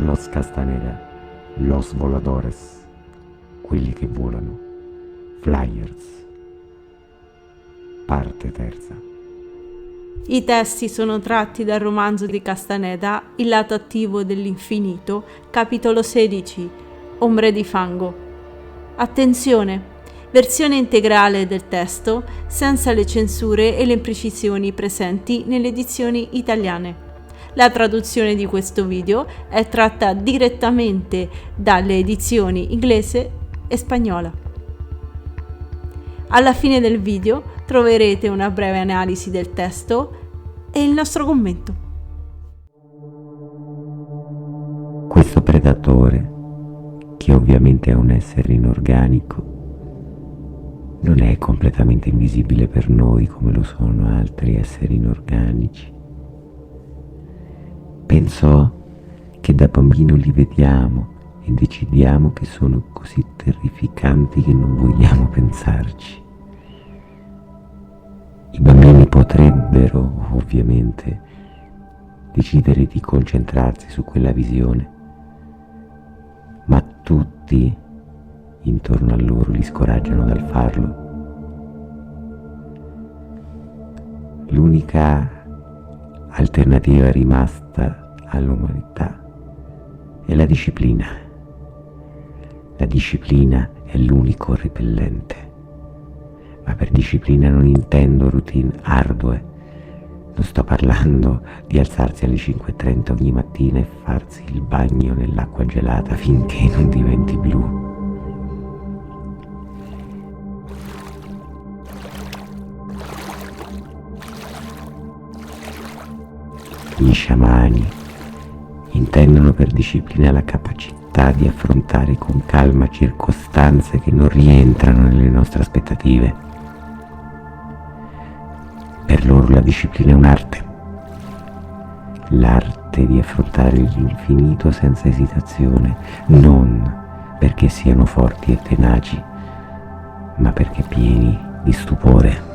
Carlos Castaneda, Los Voladores, quelli che volano, Flyers, parte terza. I testi sono tratti dal romanzo di Castaneda, Il lato attivo dell'infinito, capitolo 16, Ombre di fango. Attenzione! Versione integrale del testo, senza le censure e le imprecisioni presenti nelle edizioni italiane. La traduzione di questo video è tratta direttamente dalle edizioni inglese e spagnola. Alla fine del video troverete una breve analisi del testo e il nostro commento. Questo predatore, che ovviamente è un essere inorganico, non è completamente invisibile per noi come lo sono altri esseri inorganici. Penso che da bambino li vediamo e decidiamo che sono così terrificanti che non vogliamo pensarci. I bambini potrebbero, ovviamente, decidere di concentrarsi su quella visione, ma tutti intorno a loro li scoraggiano dal farlo. L'unica alternativa rimasta all'umanità è la disciplina. La disciplina è l'unico repellente. Ma per disciplina non intendo routine ardue. Non sto parlando di alzarsi alle 5:30 ogni mattina e farsi il bagno nell'acqua gelata finché non diventi blu. Gli sciamani intendono per disciplina la capacità di affrontare con calma circostanze che non rientrano nelle nostre aspettative. Per loro la disciplina è un'arte, l'arte di affrontare l'infinito senza esitazione, non perché siano forti e tenaci, ma perché pieni di stupore.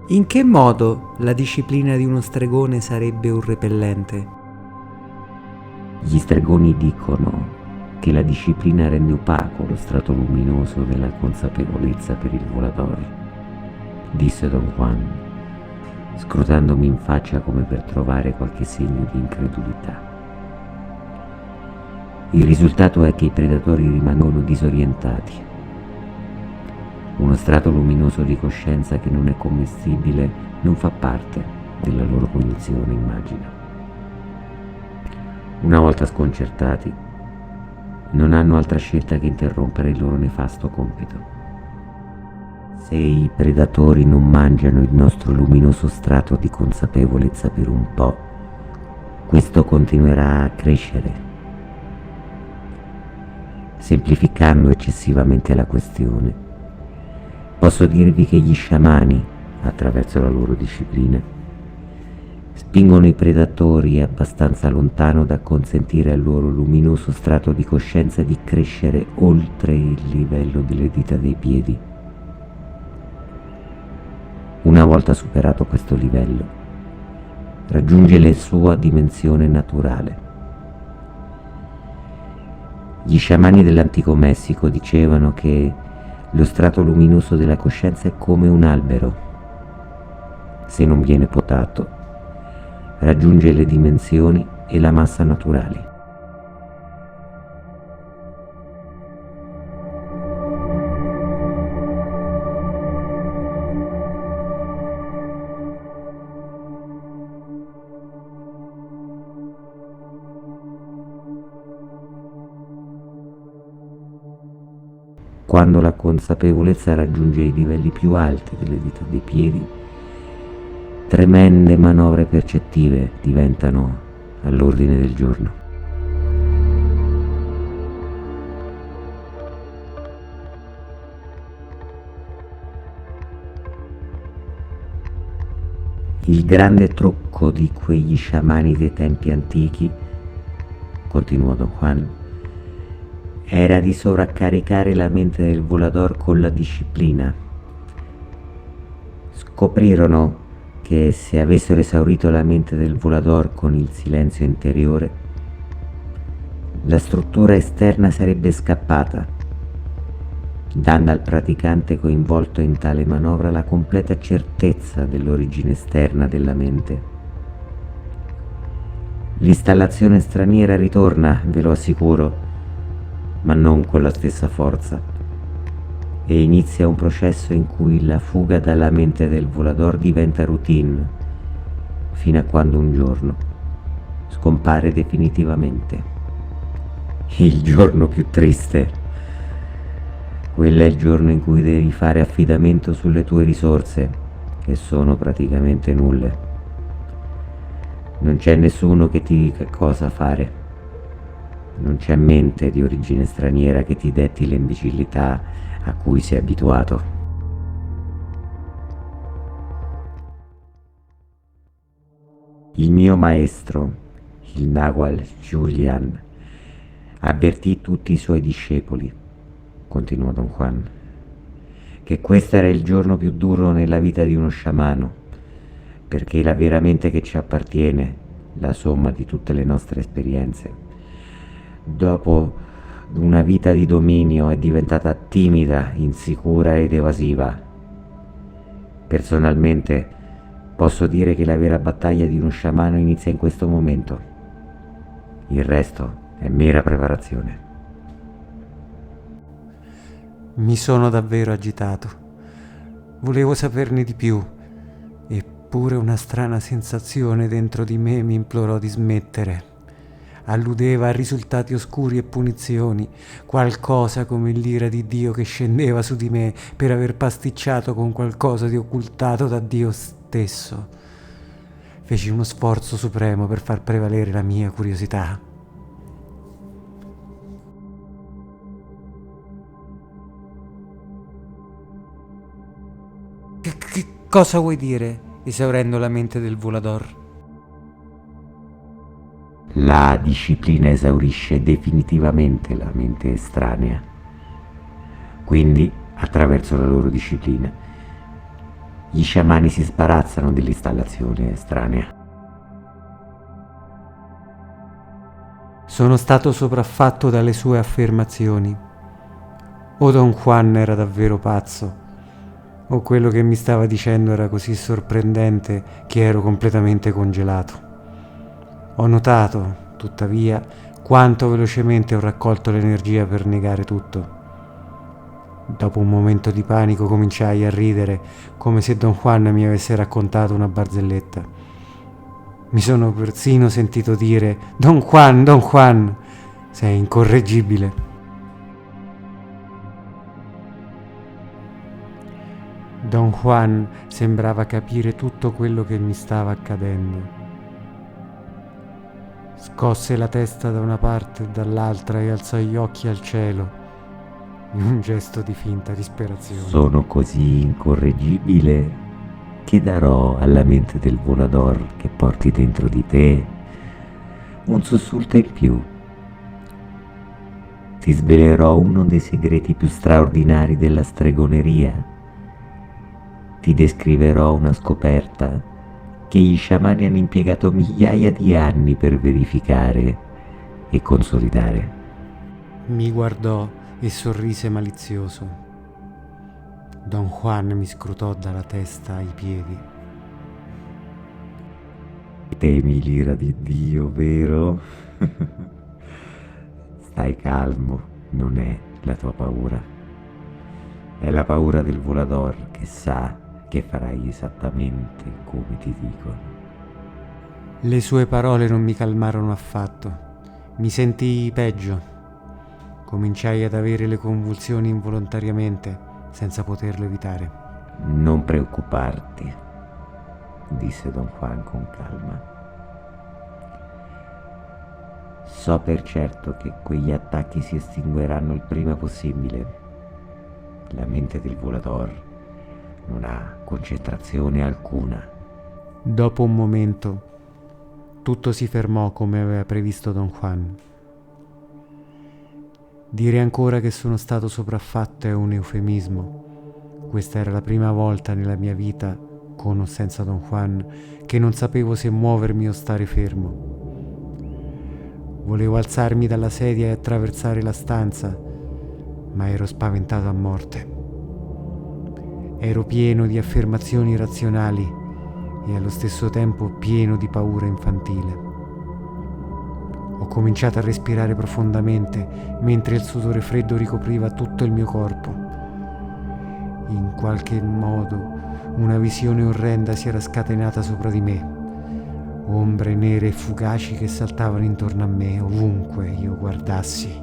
In che modo la disciplina di uno stregone sarebbe un repellente? Gli stregoni dicono che la disciplina rende opaco lo strato luminoso della consapevolezza per il volatore, disse Don Juan, scrutandomi in faccia come per trovare qualche segno di incredulità. Il risultato è che i predatori rimangono disorientati. Uno strato luminoso di coscienza che non è commestibile non fa parte della loro cognizione, immagino. Una volta sconcertati, non hanno altra scelta che interrompere il loro nefasto compito. Se i predatori non mangiano il nostro luminoso strato di consapevolezza per un po', questo continuerà a crescere. Semplificando eccessivamente la questione, posso dirvi che gli sciamani, attraverso la loro disciplina, spingono i predatori abbastanza lontano da consentire al loro luminoso strato di coscienza di crescere oltre il livello delle dita dei piedi. Una volta superato questo livello, raggiunge la sua dimensione naturale. Gli sciamani dell'antico Messico dicevano che lo strato luminoso della coscienza è come un albero. Se non viene potato, raggiunge le dimensioni e la massa naturali. Quando la consapevolezza raggiunge i livelli più alti delle dita dei piedi, tremende manovre percettive diventano all'ordine del giorno. Il grande trucco di quegli sciamani dei tempi antichi, continuò Don Juan, era di sovraccaricare la mente del volador con la disciplina. Scoprirono che se avessero esaurito la mente del volador con il silenzio interiore, la struttura esterna sarebbe scappata, dando al praticante coinvolto in tale manovra la completa certezza dell'origine esterna della mente. L'installazione straniera ritorna, ve lo assicuro, ma non con la stessa forza, e inizia un processo in cui la fuga dalla mente del volador diventa routine, fino a quando un giorno scompare definitivamente. Il giorno più triste. Quello è il giorno in cui devi fare affidamento sulle tue risorse, che sono praticamente nulle. Non c'è nessuno che ti dica cosa fare. Non c'è mente di origine straniera che ti detti l'imbecillità a cui sei abituato. Il mio maestro, il Nagual Julian, avvertì tutti i suoi discepoli, continuò Don Juan, che questo era il giorno più duro nella vita di uno sciamano, perché la vera mente che ci appartiene, la somma di tutte le nostre esperienze, dopo una vita di dominio è diventata timida, insicura ed evasiva. Personalmente posso dire che la vera battaglia di uno sciamano inizia in questo momento. Il resto è mera preparazione. Mi sono davvero agitato. Volevo saperne di più, eppure una strana sensazione dentro di me mi implorò di smettere. Alludeva a risultati oscuri e punizioni, qualcosa come l'ira di Dio che scendeva su di me per aver pasticciato con qualcosa di occultato da Dio stesso. Feci uno sforzo supremo per far prevalere la mia curiosità. Che cosa vuoi dire, esaurendo la mente del volador? La disciplina esaurisce definitivamente la mente estranea. Quindi, attraverso la loro disciplina, gli sciamani si sbarazzano dell'installazione estranea. Sono stato sopraffatto dalle sue affermazioni. O Don Juan era davvero pazzo, o quello che mi stava dicendo era così sorprendente che ero completamente congelato. Ho notato, tuttavia, quanto velocemente ho raccolto l'energia per negare tutto. Dopo un momento di panico cominciai a ridere, come se Don Juan mi avesse raccontato una barzelletta. Mi sono persino sentito dire: Don Juan, sei incorreggibile. Don Juan sembrava capire tutto quello che mi stava accadendo. Scosse la testa da una parte e dall'altra e alzò gli occhi al cielo, in un gesto di finta disperazione. Sono così incorreggibile che darò alla mente del volador che porti dentro di te un sussulto in più. Ti svelerò uno dei segreti più straordinari della stregoneria. Ti descriverò una scoperta che gli sciamani hanno impiegato migliaia di anni per verificare e consolidare. Mi guardò e sorrise malizioso. Don Juan mi scrutò dalla testa ai piedi. Temi l'ira di Dio, vero? Stai calmo, non è la tua paura. È la paura del volador che sa che farai esattamente come ti dicono. Le sue parole non mi calmarono affatto. Mi sentii peggio. Cominciai ad avere le convulsioni involontariamente, senza poterlo evitare. Non preoccuparti, disse Don Juan con calma. So per certo che quegli attacchi si estingueranno il prima possibile. La mente del volador non ha concentrazione alcuna. Dopo un momento, tutto si fermò come aveva previsto Don Juan. Dire ancora che sono stato sopraffatto è un eufemismo. Questa era la prima volta nella mia vita, con o senza Don Juan, che non sapevo se muovermi o stare fermo. Volevo alzarmi dalla sedia e attraversare la stanza, ma ero spaventato a morte. Ero pieno di affermazioni razionali e allo stesso tempo pieno di paura infantile. Ho cominciato a respirare profondamente mentre il sudore freddo ricopriva tutto il mio corpo. In qualche modo una visione orrenda si era scatenata sopra di me. Ombre nere e fugaci che saltavano intorno a me ovunque io guardassi.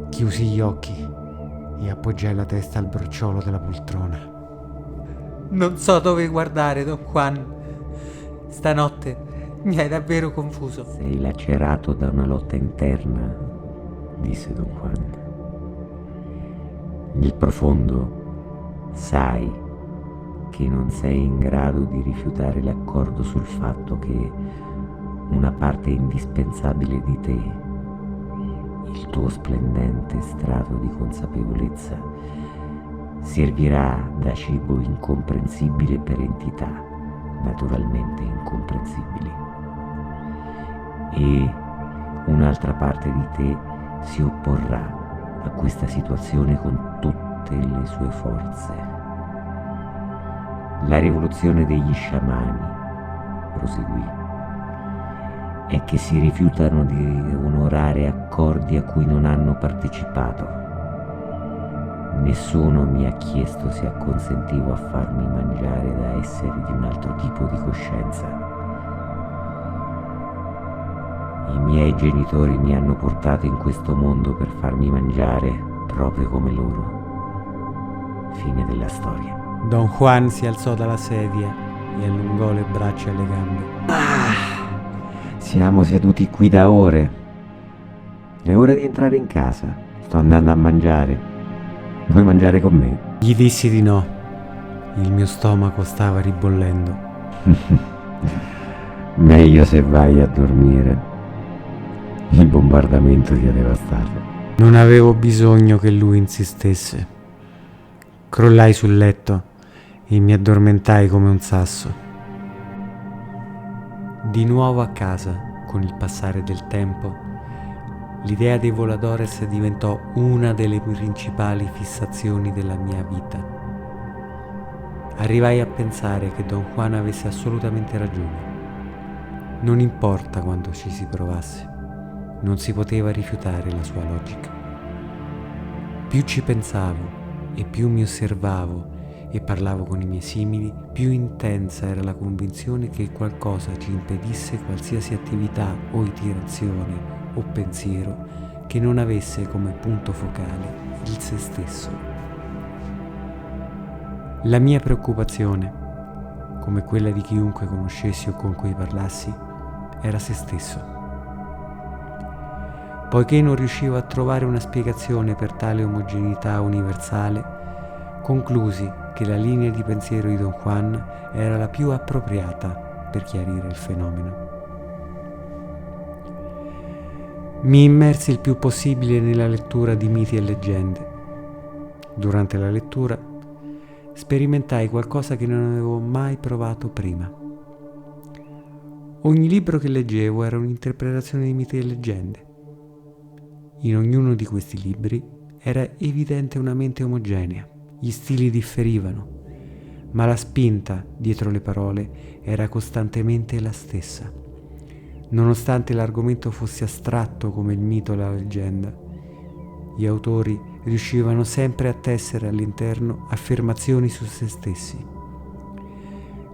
Chiusi gli occhi e appoggiai la testa al bracciolo della poltrona. Non so dove guardare, Don Juan. Stanotte mi hai davvero confuso. Sei lacerato da una lotta interna, disse Don Juan. Nel profondo sai che non sei in grado di rifiutare l'accordo sul fatto che una parte indispensabile di te, il tuo splendente strato di consapevolezza, servirà da cibo incomprensibile per entità naturalmente incomprensibili. E un'altra parte di te si opporrà a questa situazione con tutte le sue forze. La rivoluzione degli sciamani, proseguì, è che si rifiutano di onorare accordi a cui non hanno partecipato. Nessuno mi ha chiesto se acconsentivo a farmi mangiare da esseri di un altro tipo di coscienza. I miei genitori mi hanno portato in questo mondo per farmi mangiare proprio come loro. Fine della storia. Don Juan si alzò dalla sedia e allungò le braccia e le gambe. Siamo seduti qui da ore. È ora di entrare in casa. Sto andando a mangiare. Vuoi mangiare con me? Gli dissi di no. Il mio stomaco stava ribollendo. Meglio se vai a dormire. Il bombardamento ti ha devastato. Non avevo bisogno che lui insistesse. Crollai sul letto e mi addormentai come un sasso. Di nuovo a casa, con il passare del tempo, l'idea dei Voladores diventò una delle principali fissazioni della mia vita. Arrivai a pensare che Don Juan avesse assolutamente ragione. Non importa quanto ci si provasse, non si poteva rifiutare la sua logica. Più ci pensavo e più mi osservavo e parlavo con i miei simili, più intensa era la convinzione che qualcosa ci impedisse qualsiasi attività o iterazione o pensiero che non avesse come punto focale il se stesso. La mia preoccupazione, come quella di chiunque conoscessi o con cui parlassi, era se stesso. Poiché non riuscivo a trovare una spiegazione per tale omogeneità universale, conclusi che la linea di pensiero di Don Juan era la più appropriata per chiarire il fenomeno. Mi immersi il più possibile nella lettura di miti e leggende. Durante la lettura sperimentai qualcosa che non avevo mai provato prima. Ogni libro che leggevo era un'interpretazione di miti e leggende. In ognuno di questi libri era evidente una mente omogenea. Gli stili differivano, ma la spinta dietro le parole era costantemente la stessa. Nonostante l'argomento fosse astratto come il mito o la leggenda, gli autori riuscivano sempre a tessere all'interno affermazioni su se stessi.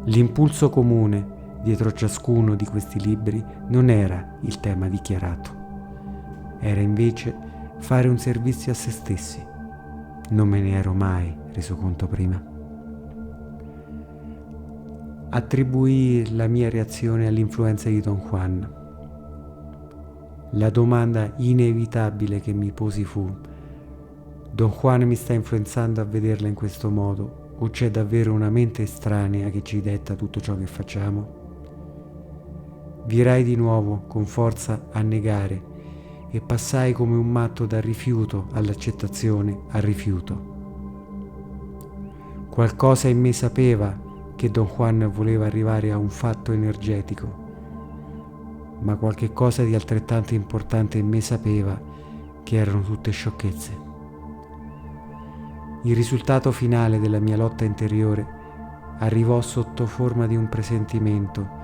L'impulso comune dietro ciascuno di questi libri non era il tema dichiarato, era invece fare un servizio a se stessi. Non me ne ero mai reso conto prima. Attribuii la mia reazione all'influenza di Don Juan. La domanda inevitabile che mi posi fu: Don Juan mi sta influenzando a vederla in questo modo o c'è davvero una mente estranea che ci detta tutto ciò che facciamo? Virai di nuovo con forza a negare e passai come un matto dal rifiuto all'accettazione al rifiuto. Qualcosa in me sapeva che Don Juan voleva arrivare a un fatto energetico, ma qualche cosa di altrettanto importante in me sapeva che erano tutte sciocchezze. Il risultato finale della mia lotta interiore arrivò sotto forma di un presentimento,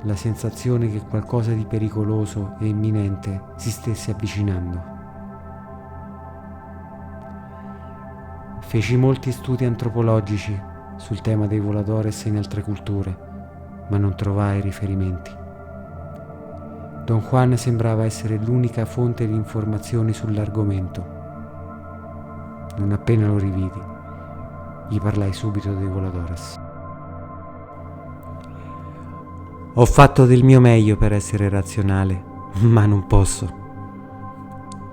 la sensazione che qualcosa di pericoloso e imminente si stesse avvicinando. Feci molti studi antropologici sul tema dei voladores in altre culture, ma non trovai riferimenti. Don Juan sembrava essere l'unica fonte di informazioni sull'argomento. Non appena lo rividi, gli parlai subito dei voladores. Ho fatto del mio meglio per essere razionale, ma non posso.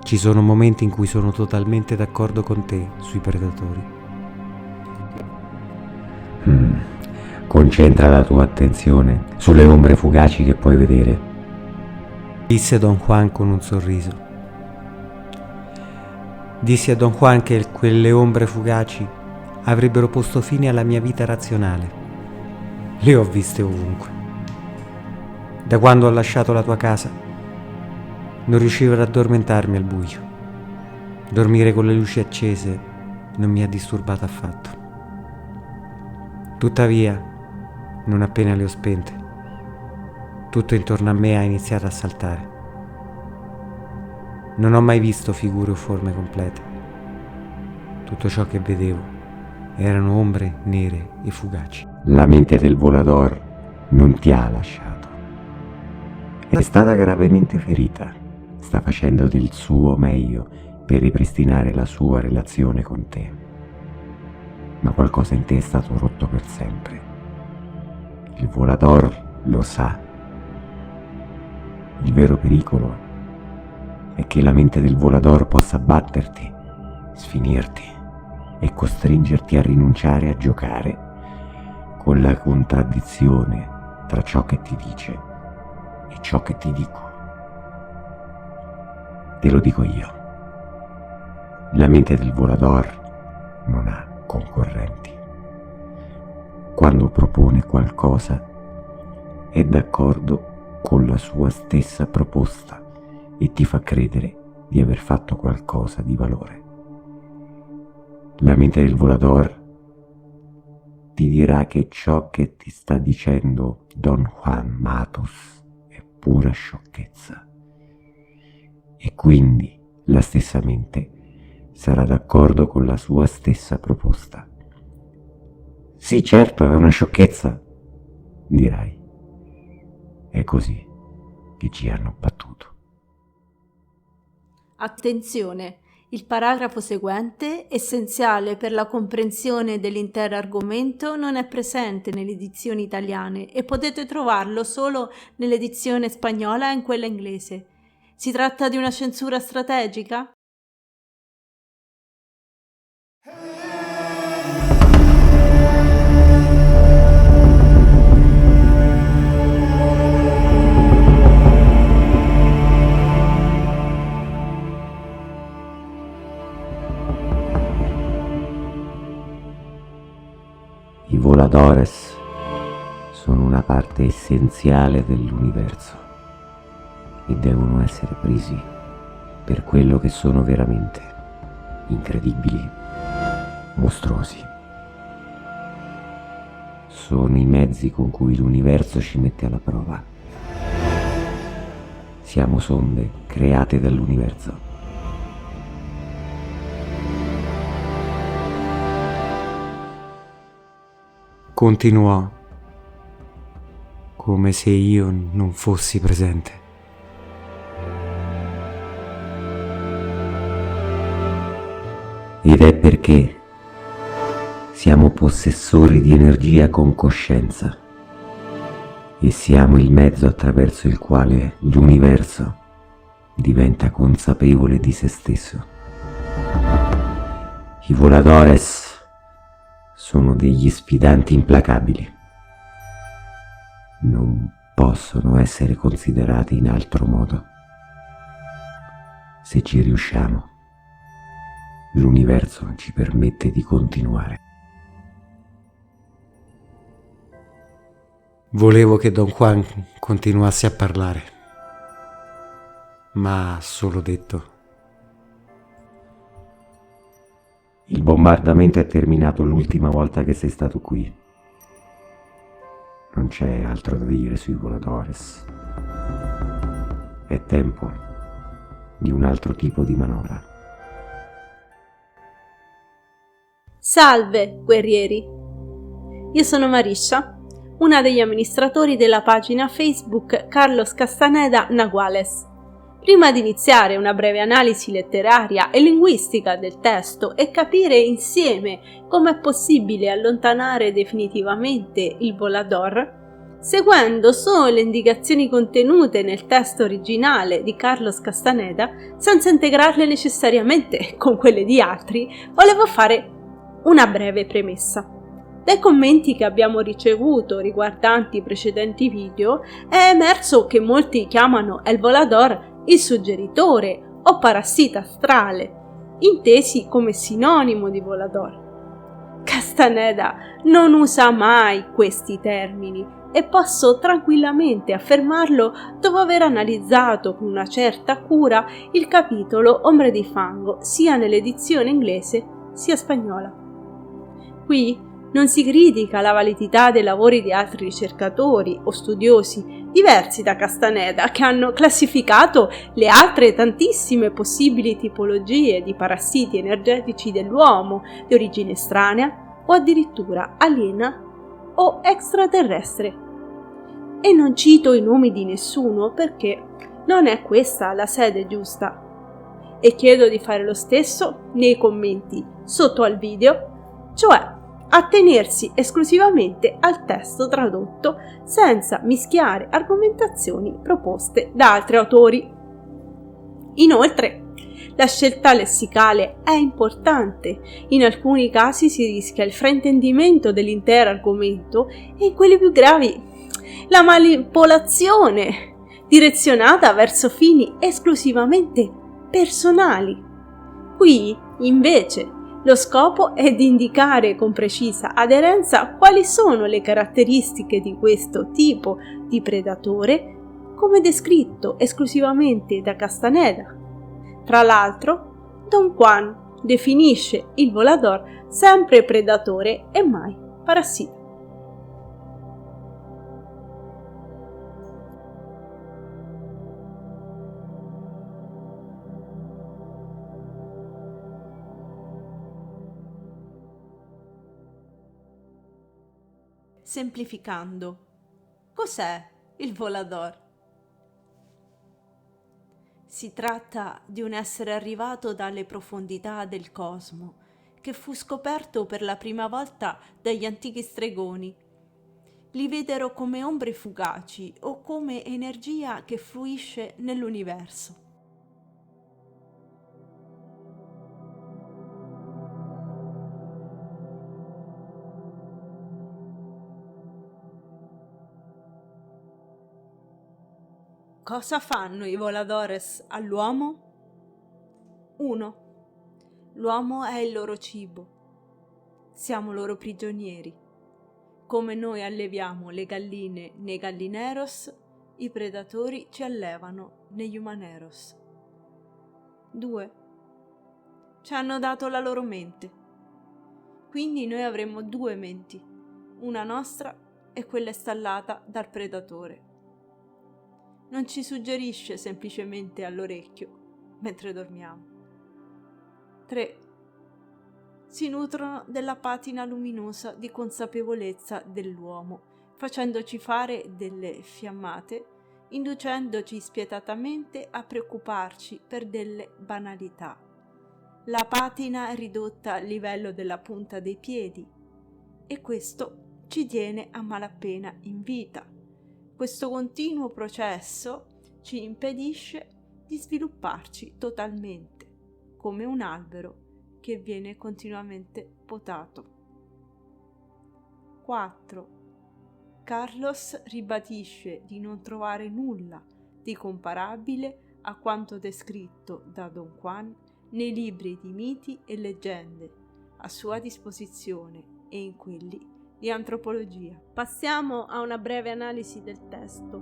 Ci sono momenti in cui sono totalmente d'accordo con te sui predatori. Concentra la tua attenzione sulle ombre fugaci che puoi vedere, disse Don Juan con un sorriso. Dissi a Don Juan che quelle ombre fugaci avrebbero posto fine alla mia vita razionale. Le ho viste ovunque. Da quando ho lasciato la tua casa, non riuscivo ad addormentarmi al buio. Dormire con le luci accese non mi ha disturbato affatto. Tuttavia, non appena le ho spente, tutto intorno a me ha iniziato a saltare. Non ho mai visto figure o forme complete. Tutto ciò che vedevo erano ombre nere e fugaci. La mente del volador non ti ha lasciato. È stata gravemente ferita. Sta facendo del suo meglio per ripristinare la sua relazione con te. Ma qualcosa in te è stato rotto per sempre. Il volador lo sa. Il vero pericolo è che la mente del volador possa batterti, sfinirti e costringerti a rinunciare a giocare con la contraddizione tra ciò che ti dice e ciò che ti dico. Te lo dico io. La mente del volador non ha concorrenti. Quando propone qualcosa è d'accordo con la sua stessa proposta e ti fa credere di aver fatto qualcosa di valore. La mente del volador ti dirà che ciò che ti sta dicendo Don Juan Matus è pura sciocchezza, e quindi la stessa mente sarà d'accordo con la sua stessa proposta. Sì, certo, è una sciocchezza, dirai. È così che ci hanno battuto. Attenzione! Il paragrafo seguente, essenziale per la comprensione dell'intero argomento, non è presente nelle edizioni italiane e potete trovarlo solo nell'edizione spagnola e in quella inglese. Si tratta di una censura strategica? I voladores sono una parte essenziale dell'universo e devono essere presi per quello che sono veramente: incredibili, mostruosi. Sono i mezzi con cui l'universo ci mette alla prova. Siamo sonde create dall'universo. Continuò, come se io non fossi presente. Ed è perché siamo possessori di energia con coscienza e siamo il mezzo attraverso il quale l'universo diventa consapevole di se stesso. I voladores sono degli sfidanti implacabili. Non possono essere considerati in altro modo. Se ci riusciamo, l'universo ci permette di continuare. Volevo che Don Juan continuasse a parlare, ma ha solo detto: Il bombardamento è terminato l'ultima volta che sei stato qui. Non c'è altro da dire sui Voladores. È tempo di un altro tipo di manovra. Salve, guerrieri! Io sono Marisha, una degli amministratori della pagina Facebook Carlos Castaneda Naguales. Prima di iniziare una breve analisi letteraria e linguistica del testo e capire insieme come è possibile allontanare definitivamente il Volador, seguendo solo le indicazioni contenute nel testo originale di Carlos Castaneda, senza integrarle necessariamente con quelle di altri, volevo fare una breve premessa. Dai commenti che abbiamo ricevuto riguardanti i precedenti video è emerso che molti chiamano El Volador il suggeritore o parassita astrale, intesi come sinonimo di Volador. Castaneda non usa mai questi termini e posso tranquillamente affermarlo dopo aver analizzato con una certa cura il capitolo Ombre di Fango sia nell'edizione inglese sia spagnola. Qui non si critica la validità dei lavori di altri ricercatori o studiosi diversi da Castaneda che hanno classificato le altre tantissime possibili tipologie di parassiti energetici dell'uomo di origine estranea o addirittura aliena o extraterrestre. E non cito i nomi di nessuno perché non è questa la sede giusta. E chiedo di fare lo stesso nei commenti sotto al video, cioè attenersi esclusivamente al testo tradotto senza mischiare argomentazioni proposte da altri autori. Inoltre, la scelta lessicale è importante, in alcuni casi si rischia il fraintendimento dell'intero argomento e in quelli più gravi la manipolazione direzionata verso fini esclusivamente personali. Qui, invece, lo scopo è di indicare con precisa aderenza quali sono le caratteristiche di questo tipo di predatore, come descritto esclusivamente da Castaneda. Tra l'altro, Don Juan definisce il Volador sempre predatore e mai parassita. Semplificando, cos'è il Volador? Si tratta di un essere arrivato dalle profondità del cosmo, che fu scoperto per la prima volta dagli antichi stregoni. Li videro come ombre fugaci o come energia che fluisce nell'universo. Cosa fanno i Voladores all'uomo? 1. L'uomo è il loro cibo. Siamo loro prigionieri. Come noi alleviamo le galline nei gallineros, i predatori ci allevano negli humaneros. 2. Ci hanno dato la loro mente. Quindi noi avremo 2 menti, una nostra e quella installata dal predatore. Non ci suggerisce semplicemente all'orecchio mentre dormiamo. 3. Si nutrono della patina luminosa di consapevolezza dell'uomo, facendoci fare delle fiammate, inducendoci spietatamente a preoccuparci per delle banalità. La patina è ridotta al livello della punta dei piedi e questo ci tiene a malapena in vita. Questo continuo processo ci impedisce di svilupparci totalmente, come un albero che viene continuamente potato. 4. Carlos ribadisce di non trovare nulla di comparabile a quanto descritto da Don Juan nei libri di miti e leggende a sua disposizione e in quelli di antropologia. Passiamo a una breve analisi del testo.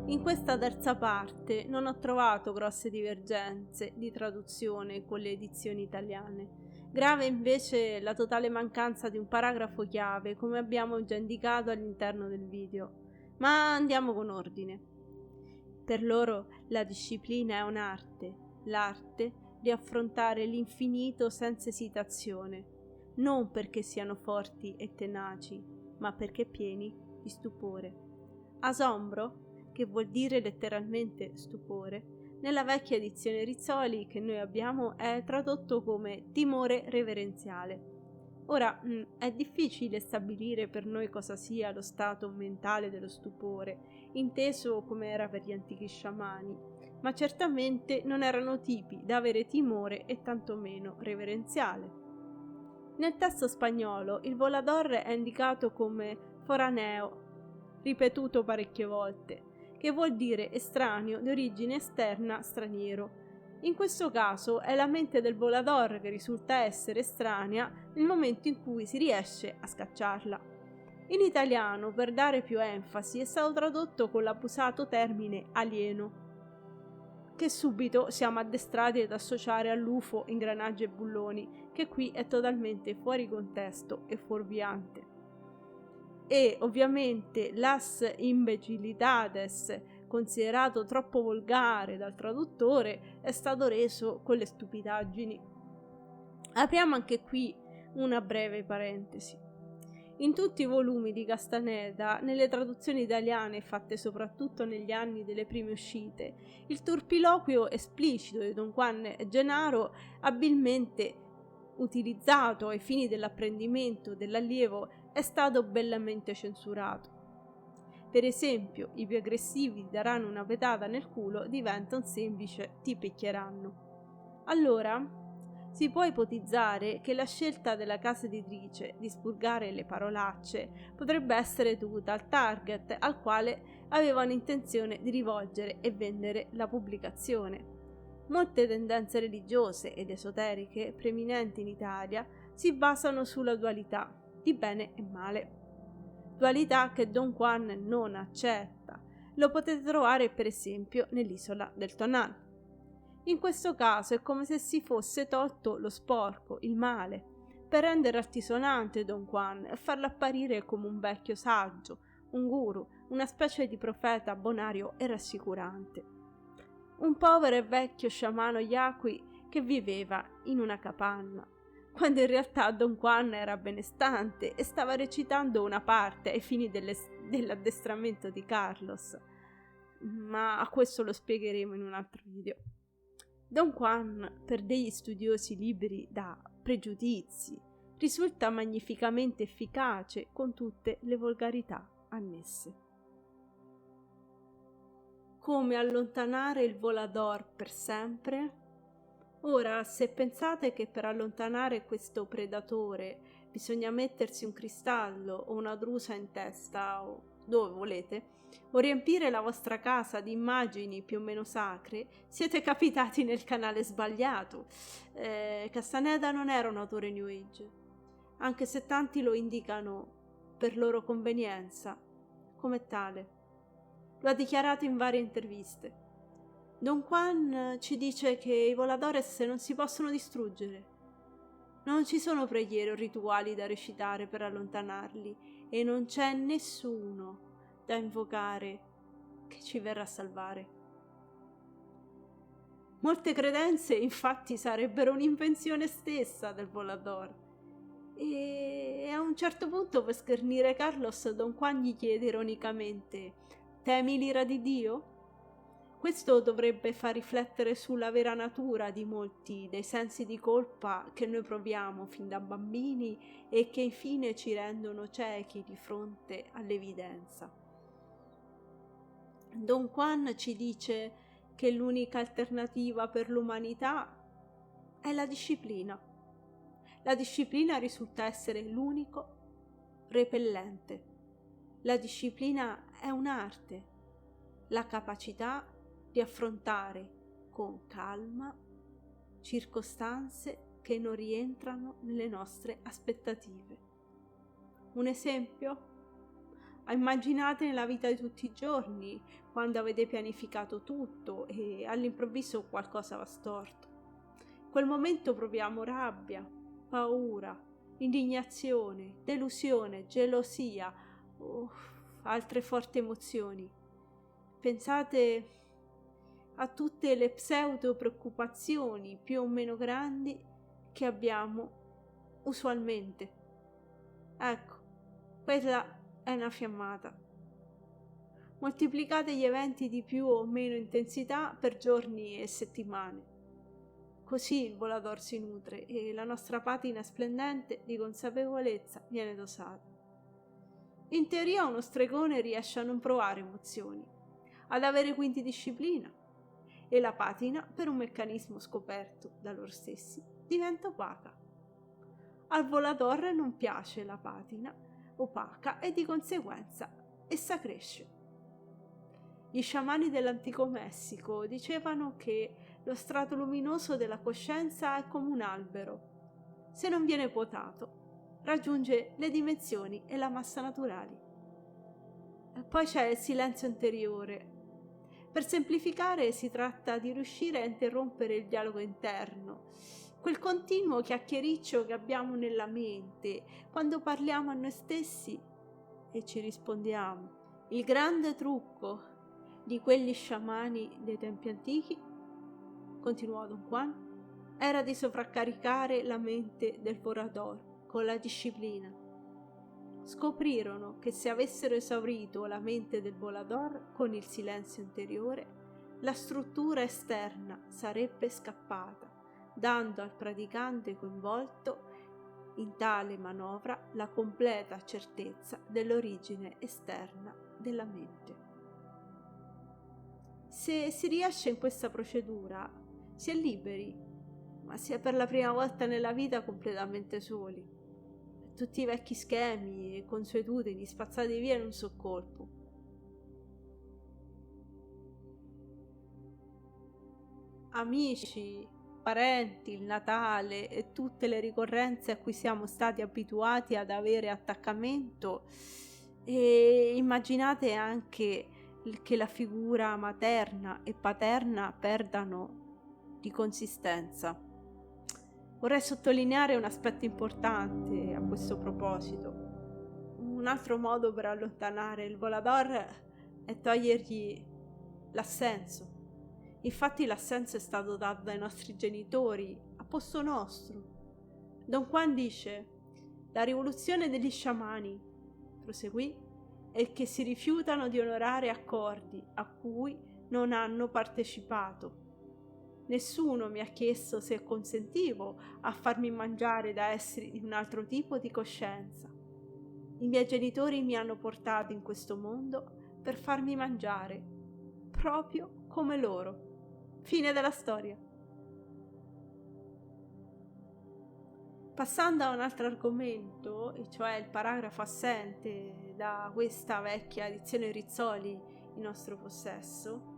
In questa terza parte non ho trovato grosse divergenze di traduzione con le edizioni italiane. Grave invece la totale mancanza di un paragrafo chiave, come abbiamo già indicato all'interno del video. Ma andiamo con ordine. Per loro la disciplina è un'arte, l'arte di affrontare l'infinito senza esitazione, non perché siano forti e tenaci, ma perché pieni di stupore. Asombro, che vuol dire letteralmente stupore, nella vecchia edizione Rizzoli che noi abbiamo è tradotto come timore reverenziale. Ora, è difficile stabilire per noi cosa sia lo stato mentale dello stupore, inteso come era per gli antichi sciamani, ma certamente non erano tipi da avere timore e tantomeno reverenziale. Nel testo spagnolo il volador è indicato come foraneo, ripetuto parecchie volte, che vuol dire estraneo di origine esterna, straniero. In questo caso è la mente del volador che risulta essere estranea nel momento in cui si riesce a scacciarla. In italiano, per dare più enfasi, è stato tradotto con l'abusato termine alieno, che subito siamo addestrati ad associare all'UFO, ingranaggi e bulloni, che qui è totalmente fuori contesto e fuorviante. E ovviamente las imbecilidades, considerato troppo volgare dal traduttore, è stato reso con le stupidaggini. Apriamo anche qui una breve parentesi. In tutti i volumi di Castaneda, nelle traduzioni italiane fatte soprattutto negli anni delle prime uscite, il turpiloquio esplicito di Don Juan Gennaro, abilmente utilizzato ai fini dell'apprendimento dell'allievo, è stato bellamente censurato. Per esempio, i più aggressivi daranno una pedata nel culo diventa un semplice ti picchieranno. Allora, si può ipotizzare che la scelta della casa editrice di spurgare le parolacce potrebbe essere dovuta al target al quale avevano intenzione di rivolgere e vendere la pubblicazione. Molte tendenze religiose ed esoteriche preminenti in Italia si basano sulla dualità di bene e male. Dualità che Don Juan non accetta. Lo potete trovare per esempio nell'isola del Tonal. In questo caso è come se si fosse tolto lo sporco, il male, per rendere altisonante Don Juan e farlo apparire come un vecchio saggio, un guru, una specie di profeta bonario e rassicurante. Un povero e vecchio sciamano yaqui che viveva in una capanna, quando in realtà Don Juan era benestante e stava recitando una parte ai fini dell'addestramento di Carlos. Ma a questo lo spiegheremo in un altro video. Don Juan, per degli studiosi liberi da pregiudizi, risulta magnificamente efficace con tutte le volgarità annesse. Come allontanare il volador per sempre? Ora, se pensate che per allontanare questo predatore bisogna mettersi un cristallo o una drusa in testa o dove volete, o riempire la vostra casa di immagini più o meno sacre, siete capitati nel canale sbagliato. Castaneda non era un autore New Age, anche se tanti lo indicano per loro convenienza come tale. Lo ha dichiarato in varie interviste. Don Juan ci dice che i voladores non si possono distruggere. Non ci sono preghiere o rituali da recitare per allontanarli e non c'è nessuno da invocare che ci verrà a salvare. Molte credenze infatti sarebbero un'invenzione stessa del volador. E a un certo punto, per schernire Carlos, Don Juan gli chiede ironicamente: «Temi l'ira di Dio?» Questo dovrebbe far riflettere sulla vera natura di molti dei sensi di colpa che noi proviamo fin da bambini e che infine ci rendono ciechi di fronte all'evidenza. Don Juan ci dice che l'unica alternativa per l'umanità è la disciplina. La disciplina risulta essere l'unico repellente. La disciplina è un'arte, la capacità di affrontare con calma circostanze che non rientrano nelle nostre aspettative. Un esempio? Immaginate nella vita di tutti i giorni, quando avete pianificato tutto e all'improvviso qualcosa va storto. In quel momento proviamo rabbia, paura, indignazione, delusione, gelosia o altre forti emozioni. Pensate a tutte le pseudo preoccupazioni più o meno grandi che abbiamo usualmente. Ecco, quella è una fiammata. Moltiplicate gli eventi di più o meno intensità per giorni e settimane. Così il volador si nutre e la nostra patina splendente di consapevolezza viene dosata. In teoria uno stregone riesce a non provare emozioni, ad avere quindi disciplina, e la patina, per un meccanismo scoperto da loro stessi, diventa opaca. Al volador non piace la patina opaca e di conseguenza essa cresce. Gli sciamani dell'antico Messico dicevano che lo strato luminoso della coscienza è come un albero. Se non viene potato, raggiunge le dimensioni e la massa naturali. E poi c'è il silenzio interiore. Per semplificare, si tratta di riuscire a interrompere il dialogo interno, quel continuo chiacchiericcio che abbiamo nella mente quando parliamo a noi stessi e ci rispondiamo. Il grande trucco di quegli sciamani dei tempi antichi, continuò Don Juan, era di sovraccaricare la mente del volador con la disciplina. Scoprirono che se avessero esaurito la mente del volador con il silenzio interiore, la struttura esterna sarebbe scappata, dando al praticante coinvolto in tale manovra la completa certezza dell'origine esterna della mente. Se si riesce in questa procedura, si è liberi, ma si è per la prima volta nella vita completamente soli. Tutti i vecchi schemi e consuetudini spazzati via in un sol colpo. Amici, parenti, il Natale e tutte le ricorrenze a cui siamo stati abituati ad avere attaccamento, e immaginate anche che la figura materna e paterna perdano di consistenza. Vorrei sottolineare un aspetto importante a questo proposito. Un altro modo per allontanare il volador è togliergli l'assenso. Infatti l'assenso è stato dato dai nostri genitori a posto nostro. Don Juan dice: la rivoluzione degli sciamani, proseguì, è che si rifiutano di onorare accordi a cui non hanno partecipato. Nessuno mi ha chiesto se consentivo a farmi mangiare da esseri di un altro tipo di coscienza. I miei genitori mi hanno portato in questo mondo per farmi mangiare, proprio come loro. Fine della storia. Passando a un altro argomento, e cioè il paragrafo assente da questa vecchia edizione Rizzoli in nostro possesso,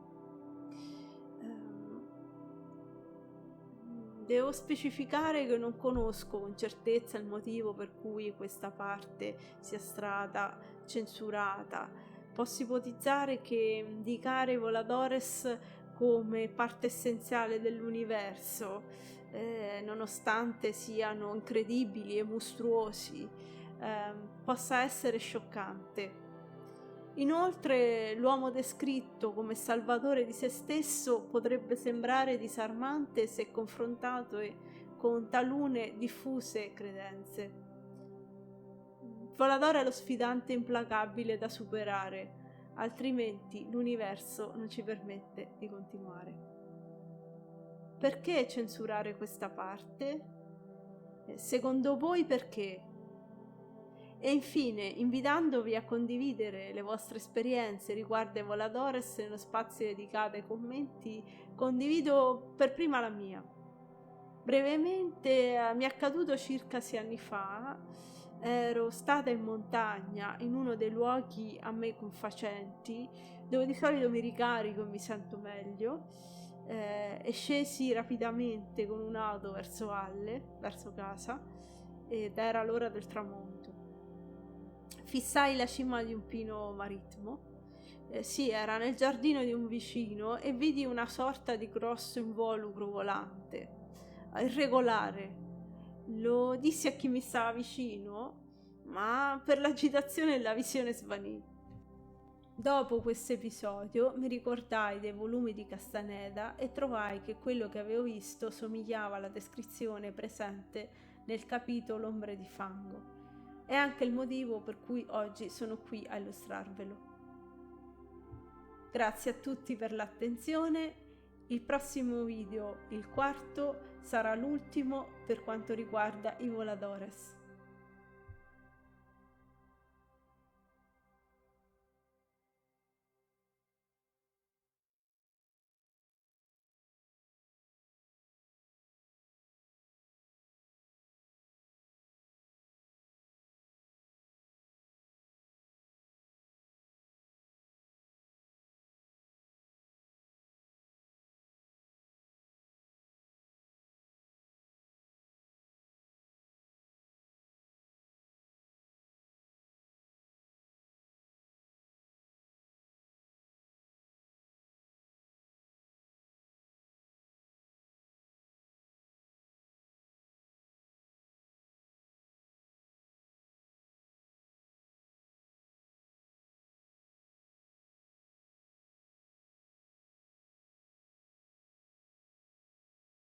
devo specificare che non conosco con certezza il motivo per cui questa parte sia stata censurata. Posso ipotizzare che indicare i voladores come parte essenziale dell'universo, nonostante siano incredibili e mostruosi, possa essere scioccante. Inoltre, l'uomo descritto come salvatore di se stesso potrebbe sembrare disarmante se confrontato con talune diffuse credenze. Il volador è lo sfidante implacabile da superare, altrimenti l'universo non ci permette di continuare. Perché censurare questa parte? Secondo voi perché? E infine, invitandovi a condividere le vostre esperienze riguardo ai voladores nello spazio dedicato ai commenti, condivido per prima la mia. Brevemente, mi è accaduto circa 6 anni fa, ero stata in montagna, in uno dei luoghi a me confacenti, dove di solito mi ricarico e mi sento meglio, e scesi rapidamente con un'auto verso valle, verso casa, ed era l'ora del tramonto. Fissai la cima di un pino marittmo. Sì, era nel giardino di un vicino e vidi una sorta di grosso involucro volante, irregolare. Lo dissi a chi mi stava vicino, ma per l'agitazione la visione svanì. Dopo questo episodio mi ricordai dei volumi di Castaneda e trovai che quello che avevo visto somigliava alla descrizione presente nel capitolo Ombre di fango. È anche il motivo per cui oggi sono qui a illustrarvelo. Grazie a tutti per l'attenzione. Il prossimo video, il quarto, sarà l'ultimo per quanto riguarda i Voladores.